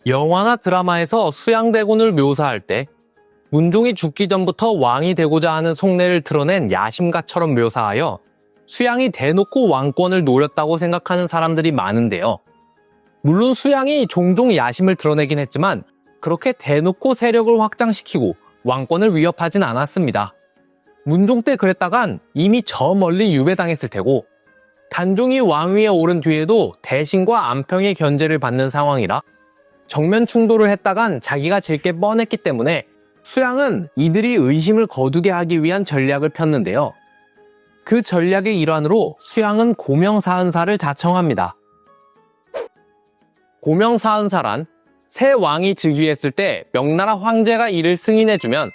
영화나 드라마에서 수양대군을 묘사할 때 문종이 죽기 전부터 왕이 되고자 하는 속내를 드러낸 야심가처럼 묘사하여 수양이 대놓고 왕권을 노렸다고 생각하는 사람들이 많은데요. 물론 수양이 종종 야심을 드러내긴 했지만 그렇게 대놓고 세력을 확장시키고 왕권을 위협하진 않았습니다. 문종 때 그랬다간 이미 저 멀리 유배당했을 테고, 단종이 왕위에 오른 뒤에도 대신과 안평의 견제를 받는 상황이라 정면 충돌을 했다간 자기가 질 게 뻔했기 때문에 수양은 이들이 의심을 거두게 하기 위한 전략을 폈는데요. 그 전략의 일환으로 수양은 고명사은사를 자청합니다. 고명사은사란 새 왕이 즉위했을 때 명나라 황제가 이를 승인해주면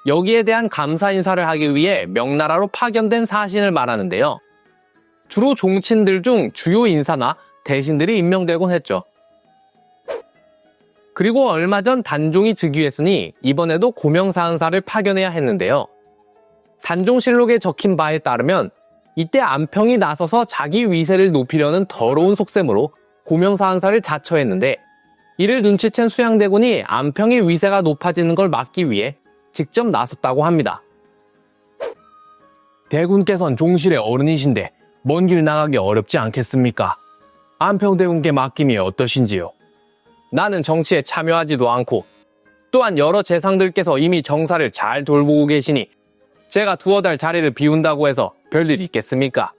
여기에 대한 감사 인사를 하기 위해 명나라로 파견된 사신을 말하는데요. 주로 종친들 중 주요 인사나 대신들이 임명되곤 했죠. 그리고 얼마 전 단종이 즉위했으니 이번에도 고명사은사를 파견해야 했는데요. 단종실록에 적힌 바에 따르면 이때 안평이 나서서 자기 위세를 높이려는 더러운 속셈으로 고명사은사를 자처했는데, 이를 눈치챈 수양대군이 안평의 위세가 높아지는 걸 막기 위해 직접 나섰다고 합니다. 대군께선 종실의 어른이신데 먼 길 나가기 어렵지 않겠습니까? 안평대군께 맡김이 어떠신지요? 나는 정치에 참여하지도 않고 또한 여러 재상들께서 이미 정사를 잘 돌보고 계시니 제가 두어 달 자리를 비운다고 해서 별일이 있겠습니까?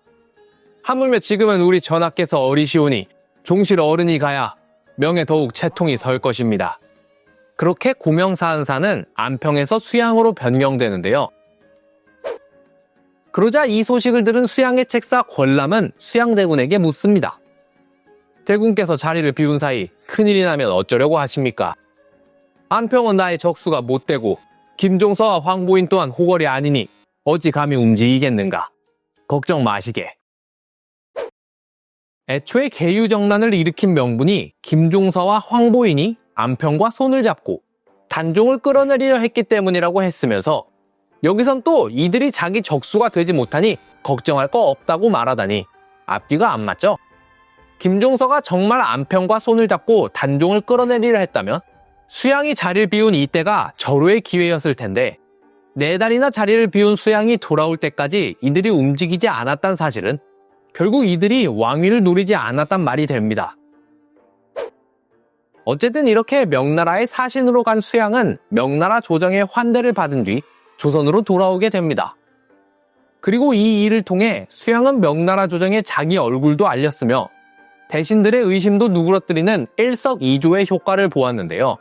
하물며 지금은 우리 전하께서 어리시오니 종실 어른이 가야 명에 더욱 채통이 설 것입니다. 그렇게 고명사은사는 안평에서 수양으로 변경되는데요. 그러자 이 소식을 들은 수양의 책사 권람은 수양대군에게 묻습니다. 대군께서 자리를 비운 사이 큰일이 나면 어쩌려고 하십니까? 안평은 나의 적수가 못되고 김종서와 황보인 또한 호걸이 아니니 어찌 감히 움직이겠는가? 걱정 마시게. 애초에 계유정난을 일으킨 명분이 김종서와 황보인이 안평과 손을 잡고 단종을 끌어내리려 했기 때문이라고 했으면서, 여기선 또 이들이 자기 적수가 되지 못하니 걱정할 거 없다고 말하다니 앞뒤가 안 맞죠? 김종서가 정말 안평과 손을 잡고 단종을 끌어내리려 했다면 수양이 자리를 비운 이때가 절호의 기회였을 텐데, 4달이나 자리를 비운 수양이 돌아올 때까지 이들이 움직이지 않았단 사실은 결국 이들이 왕위를 누리지 않았단 말이 됩니다. 어쨌든 이렇게 명나라의 사신으로 간 수양은 명나라 조정의 환대를 받은 뒤 조선으로 돌아오게 됩니다. 그리고 이 일을 통해 수양은 명나라 조정에 자기 얼굴도 알렸으며 대신들의 의심도 누그러뜨리는 일석이조의 효과를 보았는데요.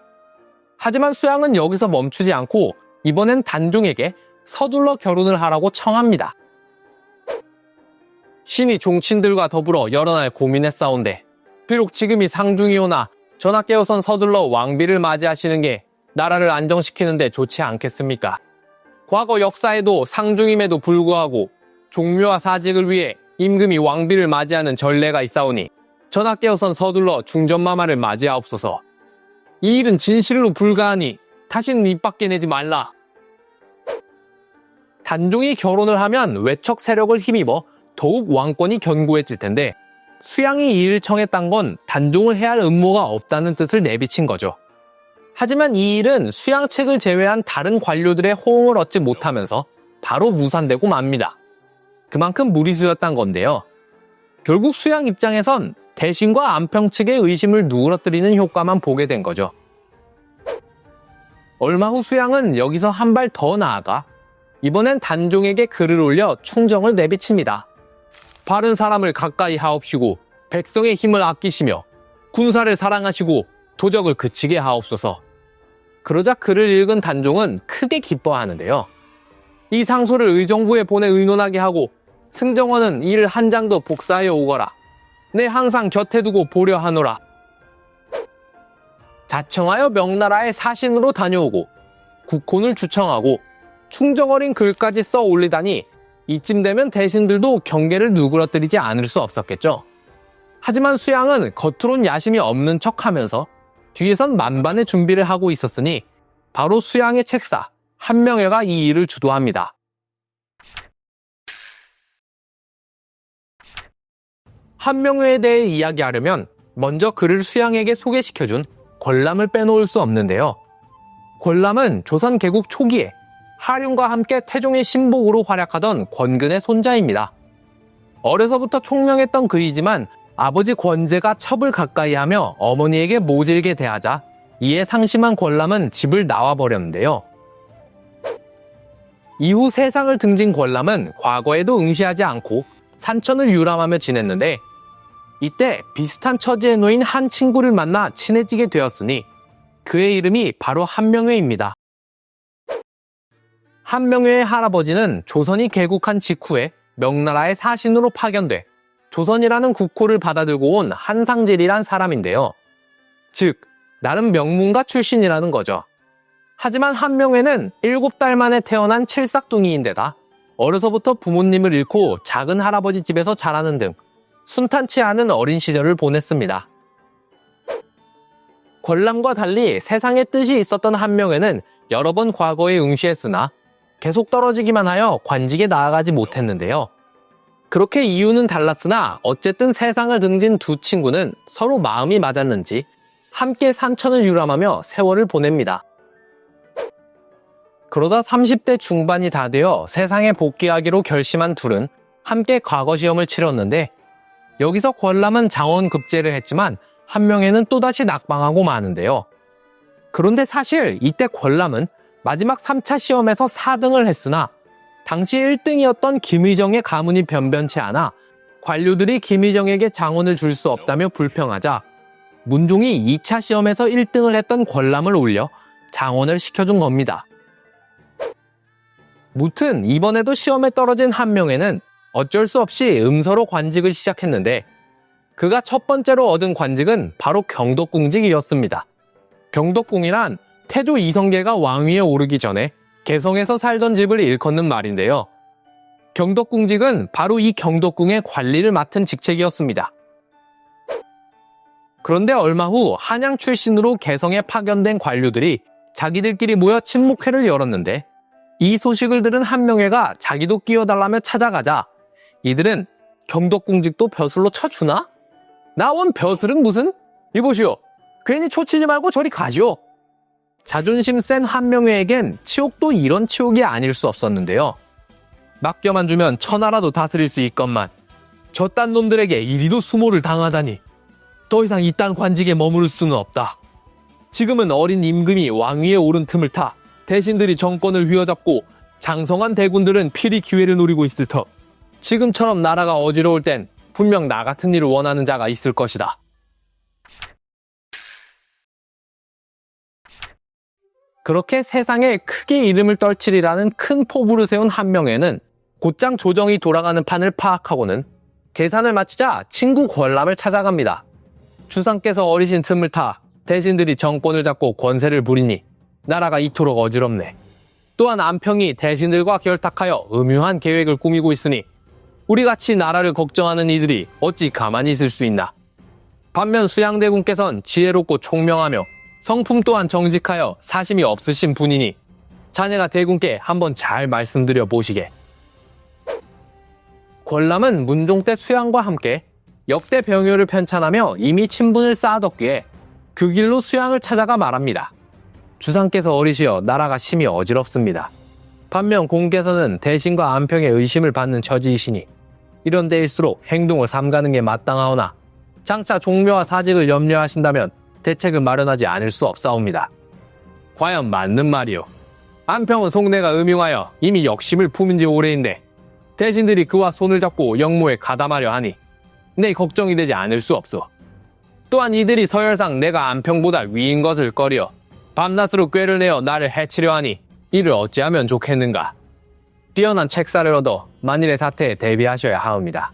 하지만 수양은 여기서 멈추지 않고 이번엔 단종에게 서둘러 결혼을 하라고 청합니다. 신이 종친들과 더불어 여러 날 고민했사온데 비록 지금이 상중이오나 전하께서는 서둘러 왕비를 맞이하시는 게 나라를 안정시키는데 좋지 않겠습니까? 과거 역사에도 상중임에도 불구하고 종묘와 사직을 위해 임금이 왕비를 맞이하는 전례가 있사오니 전하께서는 서둘러 중전마마를 맞이하옵소서. 이 일은 진실로 불가하니 다시는 입 밖에 내지 말라. 단종이 결혼을 하면 외척 세력을 힘입어 더욱 왕권이 견고해질 텐데, 수양이 이 일을 청했단 건 단종을 해야 할 음모가 없다는 뜻을 내비친 거죠. 하지만 이 일은 수양 측을 제외한 다른 관료들의 호응을 얻지 못하면서 바로 무산되고 맙니다. 그만큼 무리수였단 건데요. 결국 수양 입장에선 대신과 안평 측의 의심을 누그러뜨리는 효과만 보게 된 거죠. 얼마 후 수양은 여기서 한 발 더 나아가 이번엔 단종에게 글을 올려 충정을 내비칩니다. 바른 사람을 가까이 하옵시고 백성의 힘을 아끼시며 군사를 사랑하시고 도적을 그치게 하옵소서. 그러자 글을 읽은 단종은 크게 기뻐하는데요. 이 상소를 의정부에 보내 의논하게 하고 승정원은 이를 한 장도 복사하여 오거라. 내 항상 곁에 두고 보려 하노라. 자청하여 명나라의 사신으로 다녀오고 국혼을 주청하고 충정 어린 글까지 써 올리다니 이쯤 되면 대신들도 경계를 누그러뜨리지 않을 수 없었겠죠. 하지만 수양은 겉으론 야심이 없는 척하면서 뒤에선 만반의 준비를 하고 있었으니 바로 수양의 책사 한명회가 이 일을 주도합니다. 한명회에 대해 이야기하려면 먼저 그를 수양에게 소개시켜준 권람을 빼놓을 수 없는데요. 권람은 조선 개국 초기에 하륜과 함께 태종의 신복으로 활약하던 권근의 손자입니다. 어려서부터 총명했던 그이지만 아버지 권제가 첩을 가까이 하며 어머니에게 모질게 대하자 이에 상심한 권람은 집을 나와버렸는데요. 이후 세상을 등진 권람은 과거에도 응시하지 않고 산천을 유람하며 지냈는데 이때 비슷한 처지에 놓인 한 친구를 만나 친해지게 되었으니 그의 이름이 바로 한명회입니다. 한명회의 할아버지는 조선이 개국한 직후에 명나라의 사신으로 파견돼 조선이라는 국호를 받아들고 온 한상질이란 사람인데요. 즉, 나름 명문가 출신이라는 거죠. 하지만 한명회는 7달 만에 태어난 칠삭둥이인데다 어려서부터 부모님을 잃고 작은 할아버지 집에서 자라는 등 순탄치 않은 어린 시절을 보냈습니다. 권람과 달리 세상의 뜻이 있었던 한명회는 여러 번 과거에 응시했으나 계속 떨어지기만 하여 관직에 나아가지 못했는데요. 그렇게 이유는 달랐으나 어쨌든 세상을 등진 두 친구는 서로 마음이 맞았는지 함께 산천을 유람하며 세월을 보냅니다. 그러다 30대 중반이 다 되어 세상에 복귀하기로 결심한 둘은 함께 과거 시험을 치렀는데 여기서 권람은 장원급제를 했지만 한명회는 또다시 낙방하고 마는데요. 그런데 사실 이때 권람은 마지막 3차 시험에서 4등을 했으나 당시 1등이었던 김의정의 가문이 변변치 않아 관료들이 김의정에게 장원을 줄 수 없다며 불평하자 문종이 2차 시험에서 1등을 했던 권람을 올려 장원을 시켜준 겁니다. 무튼 이번에도 시험에 떨어진 한명회는 어쩔 수 없이 음서로 관직을 시작했는데 그가 첫 번째로 얻은 관직은 바로 경덕궁직이었습니다. 경덕궁이란 태조 이성계가 왕위에 오르기 전에 개성에서 살던 집을 일컫는 말인데요. 경덕궁직은 바로 이 경덕궁의 관리를 맡은 직책이었습니다. 그런데 얼마 후 한양 출신으로 개성에 파견된 관료들이 자기들끼리 모여 친목회를 열었는데 이 소식을 들은 한명회가 자기도 끼어달라며 찾아가자 이들은 경덕궁직도 벼슬로 쳐주나? 나온 벼슬은 무슨? 이보시오. 괜히 초치지 말고 저리 가시오. 자존심 센 한명회에겐 치욕도 이런 치욕이 아닐 수 없었는데요. 맡겨만 주면 천하라도 다스릴 수 있건만 저딴 놈들에게 이리도 수모를 당하다니 더 이상 이딴 관직에 머무를 수는 없다. 지금은 어린 임금이 왕위에 오른 틈을 타 대신들이 정권을 휘어잡고 장성한 대군들은 필히 기회를 노리고 있을 터 지금처럼 나라가 어지러울 땐 분명 나 같은 일을 원하는 자가 있을 것이다. 그렇게 세상에 크게 이름을 떨치리라는 큰 포부를 세운 한명회는 곧장 조정이 돌아가는 판을 파악하고는 계산을 마치자 친구 권람을 찾아갑니다. 주상께서 어리신 틈을 타 대신들이 정권을 잡고 권세를 부리니 나라가 이토록 어지럽네. 또한 안평이 대신들과 결탁하여 음흉한 계획을 꾸미고 있으니 우리같이 나라를 걱정하는 이들이 어찌 가만히 있을 수 있나. 반면 수양대군께선 지혜롭고 총명하며 성품 또한 정직하여 사심이 없으신 분이니 자네가 대군께 한번 잘 말씀드려 보시게. 권람은 문종 때 수양과 함께 역대 병요를 편찬하며 이미 친분을 쌓아뒀기에 그 길로 수양을 찾아가 말합니다. 주상께서 어리시어 나라가 심히 어지럽습니다. 반면 공께서는 대신과 안평의 의심을 받는 처지이시니 이런 데일수록 행동을 삼가는 게 마땅하오나 장차 종묘와 사직을 염려하신다면 대책을 마련하지 않을 수 없사옵니다. 과연 맞는 말이오. 안평은 속내가 음흉하여 이미 역심을 품은 지 오래인데 대신들이 그와 손을 잡고 영모에 가담하려 하니 내 걱정이 되지 않을 수 없소. 또한 이들이 서열상 내가 안평보다 위인 것을 꺼려 밤낮으로 꾀를 내어 나를 해치려 하니 이를 어찌하면 좋겠는가. 뛰어난 책사를 얻어 만일의 사태에 대비하셔야 하옵니다.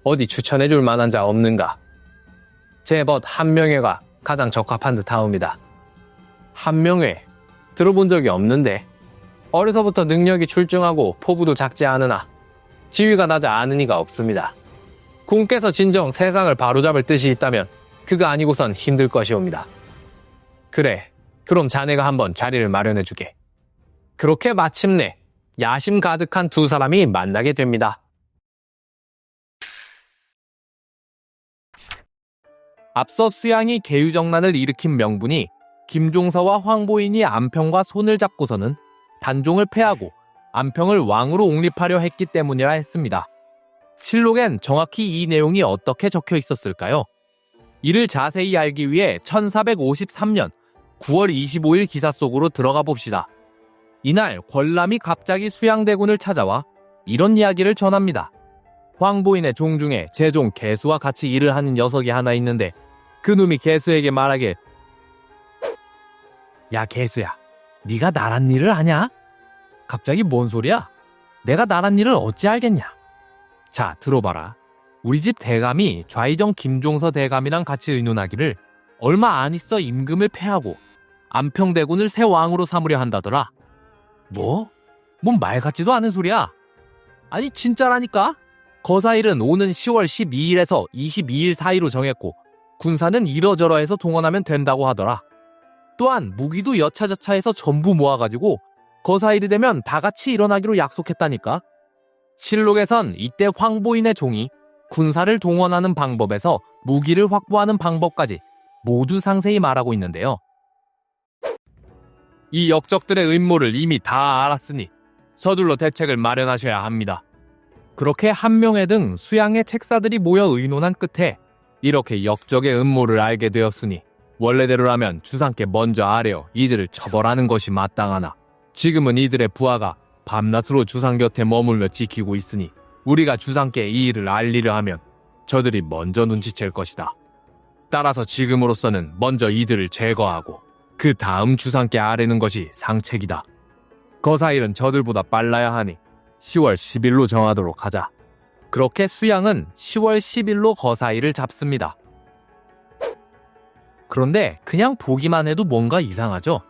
어디 추천해줄 만한 자 없는가. 제 벗 한명회가 가장 적합한 듯 하옵니다. 한명회 들어본 적이 없는데 어려서부터 능력이 출중하고 포부도 작지 않으나 지위가 낮아 아는 이가 없습니다. 공께서 진정 세상을 바로잡을 뜻이 있다면 그가 아니고선 힘들 것이옵니다. 그래, 그럼 자네가 한번 자리를 마련해주게. 그렇게 마침내 야심 가득한 두 사람이 만나게 됩니다. 앞서 수양이 계유정난을 일으킨 명분이 김종서와 황보인이 안평과 손을 잡고서는 단종을 패하고 안평을 왕으로 옹립하려 했기 때문이라 했습니다. 실록엔 정확히 이 내용이 어떻게 적혀 있었을까요? 이를 자세히 알기 위해 1453년 9월 25일 기사 속으로 들어가 봅시다. 이날 권람이 갑자기 수양대군을 찾아와 이런 이야기를 전합니다. 황보인의 종 중에 제 종 개수와 같이 일을 하는 녀석이 하나 있는데 그놈이 개수에게 말하길, 야 개수야, 네가 나란 일을 하냐? 갑자기 뭔 소리야? 내가 나란 일을 어찌 알겠냐? 자, 들어봐라. 우리 집 대감이 좌의정 김종서 대감이랑 같이 의논하기를 얼마 안 있어 임금을 패하고 안평대군을 새 왕으로 삼으려 한다더라. 뭐? 뭔 말 같지도 않은 소리야? 아니 진짜라니까? 거사일은 오는 10월 12일에서 22일 사이로 정했고 군사는 이러저러해서 동원하면 된다고 하더라. 또한 무기도 여차저차해서 전부 모아가지고 거사일이 되면 다 같이 일어나기로 약속했다니까. 실록에선 이때 황보인의 종이 군사를 동원하는 방법에서 무기를 확보하는 방법까지 모두 상세히 말하고 있는데요. 이 역적들의 음모를 이미 다 알았으니 서둘러 대책을 마련하셔야 합니다. 그렇게 한명회 등 수양의 책사들이 모여 의논한 끝에 이렇게 역적의 음모를 알게 되었으니 원래대로라면 주상께 먼저 아뢰어 이들을 처벌하는 것이 마땅하나 지금은 이들의 부하가 밤낮으로 주상 곁에 머물며 지키고 있으니 우리가 주상께 이 일을 알리려 하면 저들이 먼저 눈치챌 것이다. 따라서 지금으로서는 먼저 이들을 제거하고 그 다음 주상께 아뢰는 것이 상책이다. 거사일은 저들보다 빨라야 하니 10월 10일로 정하도록 하자. 그렇게 수양은 10월 10일로 거사일을 잡습니다. 그런데 그냥 보기만 해도 뭔가 이상하죠?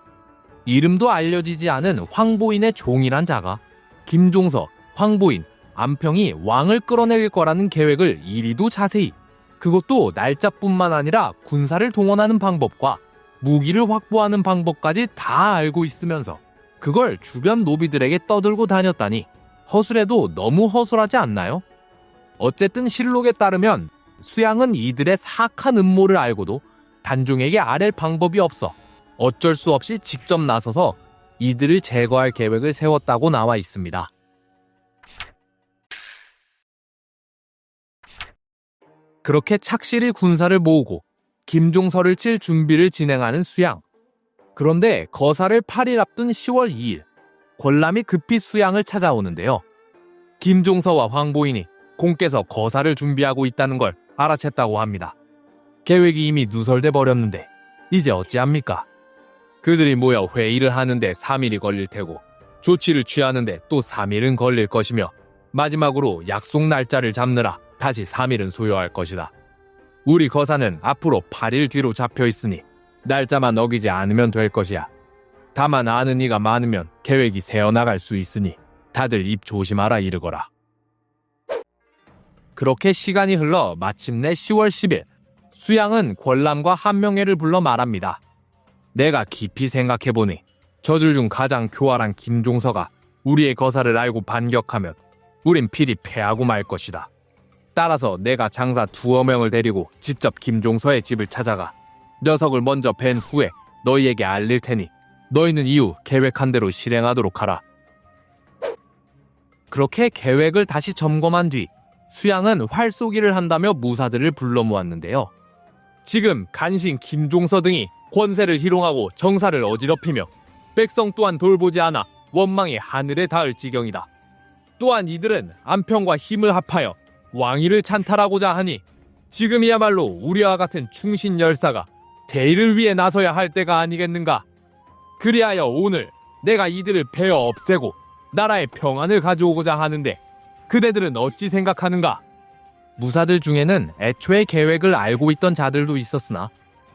이름도 알려지지 않은 황보인의 종이란 자가 김종서, 황보인, 안평이 왕을 끌어내릴 거라는 계획을 이리도 자세히, 그것도 날짜뿐만 아니라 군사를 동원하는 방법과 무기를 확보하는 방법까지 다 알고 있으면서 그걸 주변 노비들에게 떠들고 다녔다니 허술해도 너무 허술하지 않나요? 어쨌든 실록에 따르면 수양은 이들의 사악한 음모를 알고도 단종에게 아랠 방법이 없어 어쩔 수 없이 직접 나서서 이들을 제거할 계획을 세웠다고 나와 있습니다. 그렇게 착실히 군사를 모으고 김종서를 칠 준비를 진행하는 수양. 그런데 거사를 8일 앞둔 10월 2일 권람이 급히 수양을 찾아오는데요. 김종서와 황보인이 공께서 거사를 준비하고 있다는 걸 알아챘다고 합니다. 계획이 이미 누설돼 버렸는데 이제 어찌합니까? 그들이 모여 회의를 하는데 3일이 걸릴 테고 조치를 취하는데 또 3일은 걸릴 것이며 마지막으로 약속 날짜를 잡느라 다시 3일은 소요할 것이다. 우리 거사는 앞으로 8일 뒤로 잡혀 있으니 날짜만 어기지 않으면 될 것이야. 다만 아는 이가 많으면 계획이 새어나갈 수 있으니 다들 입 조심하라 이르거라. 그렇게 시간이 흘러 마침내 10월 10일 수양은 권람과 한명회를 불러 말합니다. 내가 깊이 생각해보니 저들 중 가장 교활한 김종서가 우리의 거사를 알고 반격하면 우린 필히 패하고 말 것이다. 따라서 내가 장사 2명을 데리고 직접 김종서의 집을 찾아가 녀석을 먼저 뵌 후에 너희에게 알릴 테니 너희는 이후 계획한 대로 실행하도록 하라. 그렇게 계획을 다시 점검한 뒤 수양은 활쏘기를 한다며 무사들을 불러 모았는데요. 지금 간신 김종서 등이 권세를 희롱하고 정사를 어지럽히며 백성 또한 돌보지 않아 원망이 하늘에 닿을 지경이다. 또한 이들은 안평과 힘을 합하여 왕위를 찬탈하고자 하니 지금이야말로 우리와 같은 충신 열사가 대의를 위해 나서야 할 때가 아니겠는가. 그리하여 오늘 내가 이들을 베어 없애고 나라의 평안을 가져오고자 하는데 그대들은 어찌 생각하는가? 무사들 중에는 애초에 계획을 알고 있던 자들도 있었으나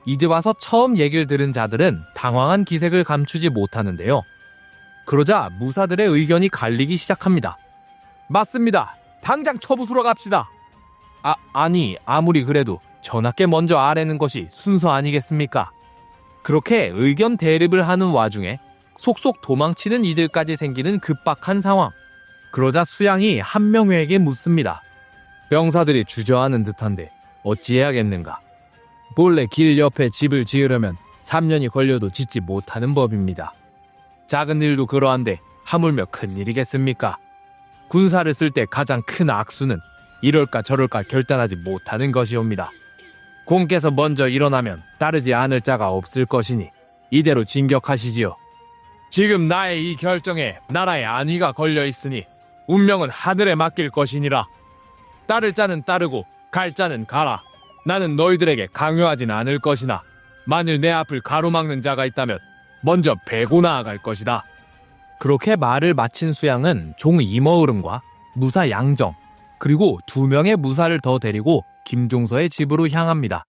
이제 와서 처음 얘기를 들은 자들은 당황한 기색을 감추지 못하는데요. 그러자 무사들의 의견이 갈리기 시작합니다. 맞습니다. 당장 처부수러 갑시다. 아니 아무리 그래도 전하께 먼저 아뢰는 것이 순서 아니겠습니까? 그렇게 의견 대립을 하는 와중에 속속 도망치는 이들까지 생기는 급박한 상황. 그러자 수양이 한명회에게 묻습니다. 병사들이 주저하는 듯한데 어찌해야겠는가? 본래 길 옆에 집을 지으려면 3년이 걸려도 짓지 못하는 법입니다. 작은 일도 그러한데 하물며 큰 일이겠습니까? 군사를 쓸 때 가장 큰 악수는 이럴까 저럴까 결단하지 못하는 것이옵니다. 공께서 먼저 일어나면 따르지 않을 자가 없을 것이니 이대로 진격하시지요. 지금 나의 이 결정에 나라의 안위가 걸려 있으니 운명은 하늘에 맡길 것이니라. 따를 자는 따르고 갈 자는 가라. 나는 너희들에게 강요하진 않을 것이나 만일 내 앞을 가로막는 자가 있다면 먼저 베고 나아갈 것이다. 그렇게 말을 마친 수양은 종 임어으름과 무사 양정 그리고 2명의 무사를 더 데리고 김종서의 집으로 향합니다.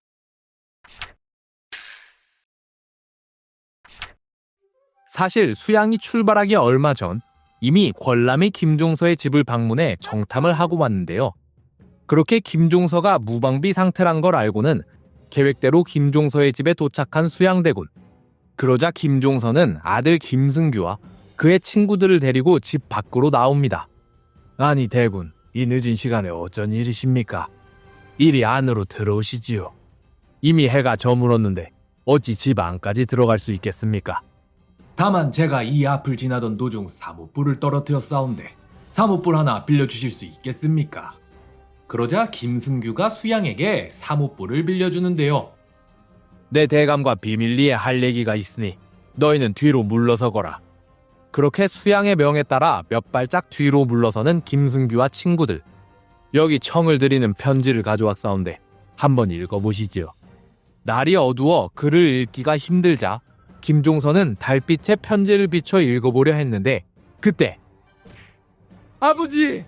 사실 수양이 출발하기 얼마 전 이미 권람이 김종서의 집을 방문해 정탐을 하고 왔는데요. 그렇게 김종서가 무방비 상태란 걸 알고는 계획대로 김종서의 집에 도착한 수양대군. 그러자 김종서는 아들 김승규와 그의 친구들을 데리고 집 밖으로 나옵니다. 아니 대군, 이 늦은 시간에 어쩐 일이십니까? 이리 안으로 들어오시지요. 이미 해가 저물었는데 어찌 집 안까지 들어갈 수 있겠습니까? 다만 제가 이 앞을 지나던 도중 사뭇불을 떨어뜨렸사온데 사뭇불 하나 빌려주실 수 있겠습니까? 그러자 김승규가 수양에게 사뭇불을 빌려주는데요. 내 대감과 비밀리에 할 얘기가 있으니 너희는 뒤로 물러서거라. 그렇게 수양의 명에 따라 몇 발짝 뒤로 물러서는 김승규와 친구들. 여기 청을 드리는 편지를 가져왔사온데 한번 읽어보시지요. 날이 어두워 글을 읽기가 힘들자 김종서는 달빛에 편지를 비춰 읽어보려 했는데 그때 아버지!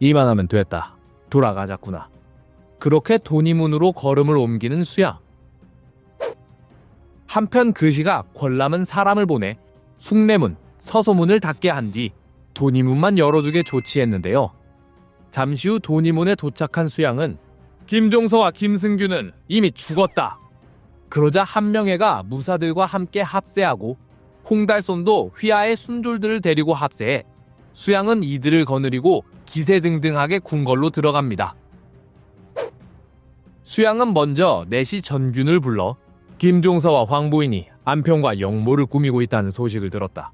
이만하면 됐다. 돌아가자꾸나. 그렇게 도니문으로 걸음을 옮기는 수양. 한편 그 시각 권람은 사람을 보내 숭례문, 서소문을 닫게 한 뒤 도니문만 열어주게 조치했는데요. 잠시 후 도니문에 도착한 수양은 김종서와 김승규는 이미 죽었다. 그러자 한명회가 무사들과 함께 합세하고 홍달손도 휘하의 순졸들을 데리고 합세해 수양은 이들을 거느리고 기세등등하게 궁궐로 들어갑니다. 수양은 먼저 내시 전균을 불러 김종서와 황보인이 안평과 영모를 꾸미고 있다는 소식을 들었다.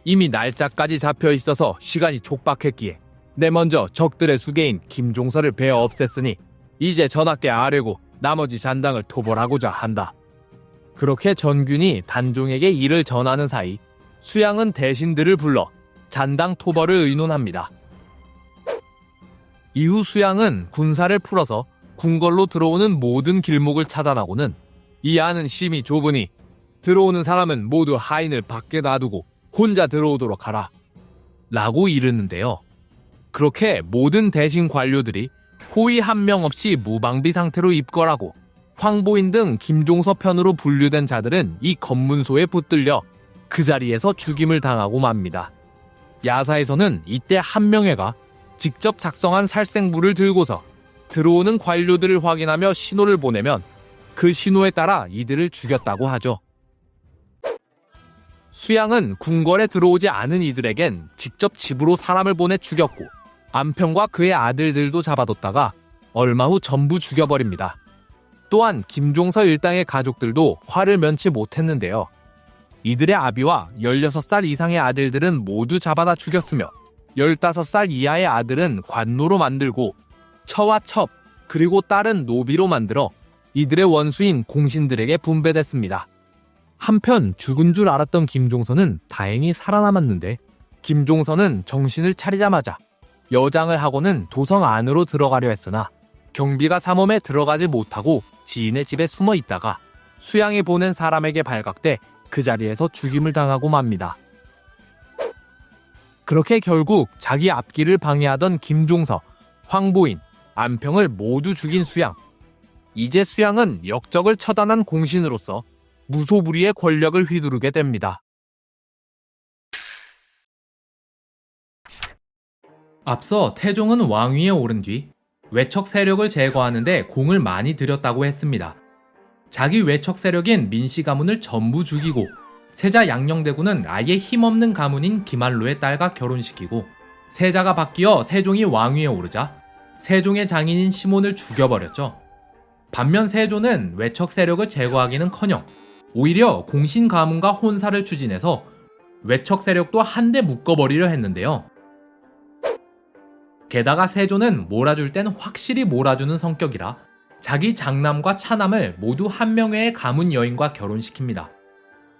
이미 날짜까지 잡혀 있어서 시간이 촉박했기에 내 먼저 적들의 수계인 김종서를 베어 없앴으니 이제 전하께 아뢰고 나머지 잔당을 토벌하고자 한다. 그렇게 전균이 단종에게 이를 전하는 사이 수양은 대신들을 불러 잔당 토벌을 의논합니다. 이후 수양은 군사를 풀어서 궁궐로 들어오는 모든 길목을 차단하고는 이 안은 심히 좁으니 들어오는 사람은 모두 하인을 밖에 놔두고 혼자 들어오도록 하라 라고 이르는데요. 그렇게 모든 대신 관료들이 호위 한 명 없이 무방비 상태로 입궐하고 황보인 등 김종서 편으로 분류된 자들은 이 검문소에 붙들려 그 자리에서 죽임을 당하고 맙니다. 야사에서는 이때 한명회가 직접 작성한 살생부를 들고서 들어오는 관료들을 확인하며 신호를 보내면 그 신호에 따라 이들을 죽였다고 하죠. 수양은 궁궐에 들어오지 않은 이들에겐 직접 집으로 사람을 보내 죽였고 안평과 그의 아들들도 잡아뒀다가 얼마 후 전부 죽여버립니다. 또한 김종서 일당의 가족들도 화를 면치 못했는데요. 이들의 아비와 16살 이상의 아들들은 모두 잡아다 죽였으며 15살 이하의 아들은 관노로 만들고 처와 첩 그리고 딸은 노비로 만들어 이들의 원수인 공신들에게 분배됐습니다. 한편 죽은 줄 알았던 김종서는 다행히 살아남았는데 김종서는 정신을 차리자마자 여장을 하고는 도성 안으로 들어가려 했으나 경비가 삼엄에 들어가지 못하고 지인의 집에 숨어 있다가 수양이 보낸 사람에게 발각돼 그 자리에서 죽임을 당하고 맙니다. 그렇게 결국 자기 앞길을 방해하던 김종서, 황보인, 안평을 모두 죽인 수양. 이제 수양은 역적을 처단한 공신으로서 무소불위의 권력을 휘두르게 됩니다. 앞서 태종은 왕위에 오른 뒤 외척 세력을 제거하는 데 공을 많이 들였다고 했습니다. 자기 외척 세력인 민씨 가문을 전부 죽이고 세자 양녕대군은 아예 힘없는 가문인 김한로의 딸과 결혼시키고 세자가 바뀌어 세종이 왕위에 오르자 세종의 장인인 시몬을 죽여버렸죠. 반면 세조는 외척 세력을 제거하기는커녕 오히려 공신 가문과 혼사를 추진해서 외척 세력도 한데 묶어버리려 했는데요. 게다가 세조는 몰아줄 땐 확실히 몰아주는 성격이라 자기 장남과 차남을 모두 한명회의 가문 여인과 결혼시킵니다.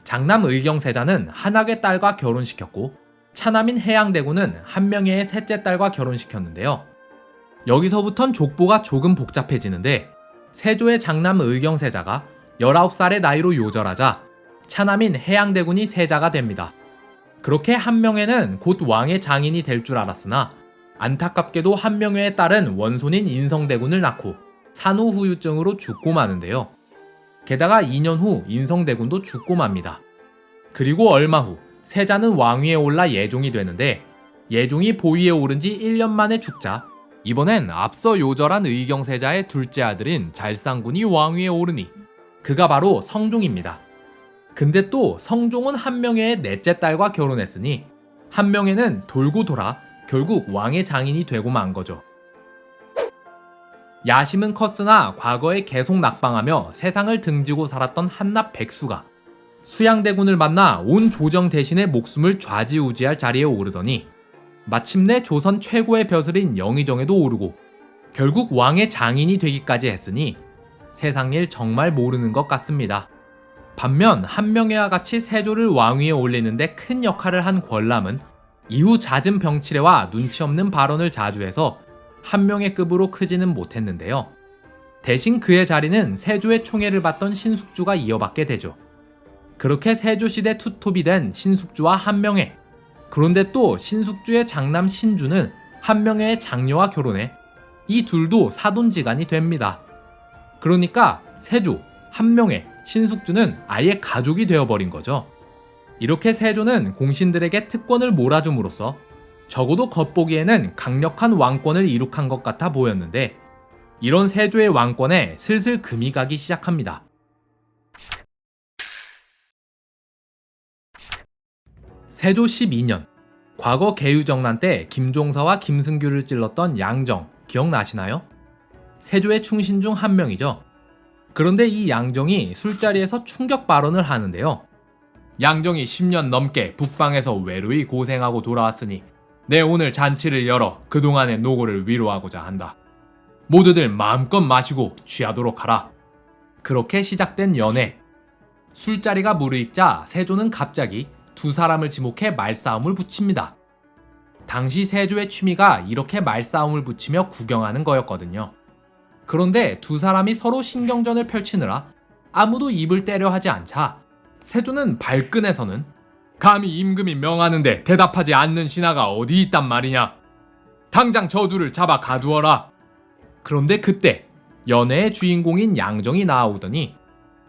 장남 의경세자는 한학의 딸과 결혼시켰고 차남인 해양대군은 한명회의 셋째 딸과 결혼시켰는데요. 여기서부턴 족보가 조금 복잡해지는데 세조의 장남 의경세자가 19살의 나이로 요절하자 차남인 해양대군이 세자가 됩니다. 그렇게 한명회는 곧 왕의 장인이 될 줄 알았으나 안타깝게도 한명회의 딸은 원손인 인성대군을 낳고 산후후유증으로 죽고 마는데요. 게다가 2년 후 인성대군도 죽고 맙니다. 그리고 얼마 후 세자는 왕위에 올라 예종이 되는데 예종이 보위에 오른 지 1년 만에 죽자 이번엔 앞서 요절한 의경세자의 둘째 아들인 잘상군이 왕위에 오르니 그가 바로 성종입니다. 근데 또 성종은 한명회의 넷째 딸과 결혼했으니 한명회는 돌고 돌아 결국 왕의 장인이 되고 만 거죠. 야심은 컸으나 과거에 계속 낙방하며 세상을 등지고 살았던 한납 백수가 수양대군을 만나 온 조정 대신의 목숨을 좌지우지할 자리에 오르더니 마침내 조선 최고의 벼슬인 영의정에도 오르고 결국 왕의 장인이 되기까지 했으니 세상 일 정말 모르는 것 같습니다. 반면 한명회와 같이 세조를 왕위에 올리는데 큰 역할을 한 권람은 이후 잦은 병치레와 눈치 없는 발언을 자주 해서 한명회급으로 크지는 못했는데요. 대신 그의 자리는 세조의 총애를 받던 신숙주가 이어받게 되죠. 그렇게 세조시대 투톱이 된 신숙주와 한명회. 그런데 또 신숙주의 장남 신주는 한명회의 장녀와 결혼해 이 둘도 사돈지간이 됩니다. 그러니까 세조, 한명회, 신숙주는 아예 가족이 되어버린 거죠. 이렇게 세조는 공신들에게 특권을 몰아줌으로써 적어도 겉보기에는 강력한 왕권을 이룩한 것 같아 보였는데 이런 세조의 왕권에 슬슬 금이 가기 시작합니다. 세조 12년, 과거 개유정난 때 김종서와 김승규를 찔렀던 양정 기억나시나요? 세조의 충신 중 한 명이죠. 그런데 이 양정이 술자리에서 충격 발언을 하는데요. 양정이 10년 넘게 북방에서 외로이 고생하고 돌아왔으니 내 오늘 잔치를 열어 그동안의 노고를 위로하고자 한다. 모두들 마음껏 마시고 취하도록 하라. 그렇게 시작된 연회. 술자리가 무르익자 세조는 갑자기 두 사람을 지목해 말싸움을 붙입니다. 당시 세조의 취미가 이렇게 말싸움을 붙이며 구경하는 거였거든요. 그런데 두 사람이 서로 신경전을 펼치느라 아무도 입을 떼려 하지 않자 세조는 발끈해서는 감히 임금이 명하는데 대답하지 않는 신하가 어디 있단 말이냐. 당장 저 둘을 잡아 가두어라. 그런데 그때 연애의 주인공인 양정이 나아오더니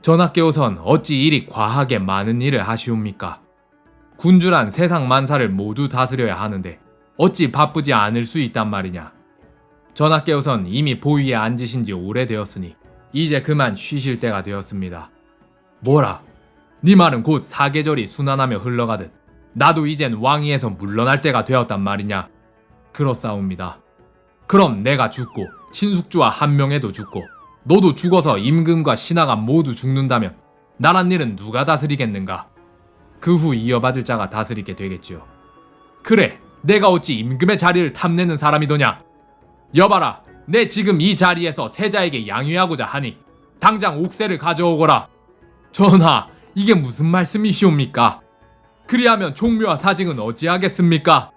전하께서는 어찌 이리 과하게 많은 일을 하시옵니까? 군주란 세상 만사를 모두 다스려야 하는데 어찌 바쁘지 않을 수 있단 말이냐. 전하께서는 이미 보위에 앉으신 지 오래되었으니 이제 그만 쉬실 때가 되었습니다. 뭐라? 네 말은 곧 사계절이 순환하며 흘러가듯 나도 이젠 왕위에서 물러날 때가 되었단 말이냐. 그렇사옵니다. 그럼 내가 죽고 신숙주와 한명회도 죽고 너도 죽어서 임금과 신하가 모두 죽는다면 나란 일은 누가 다스리겠는가? 그 후 이어받을 자가 다스리게 되겠지요. 그래, 내가 어찌 임금의 자리를 탐내는 사람이더냐. 여봐라, 내 지금 이 자리에서 세자에게 양위하고자 하니 당장 옥새를 가져오거라. 전하, 이게 무슨 말씀이시옵니까? 그리하면 종묘와 사직은 어찌하겠습니까?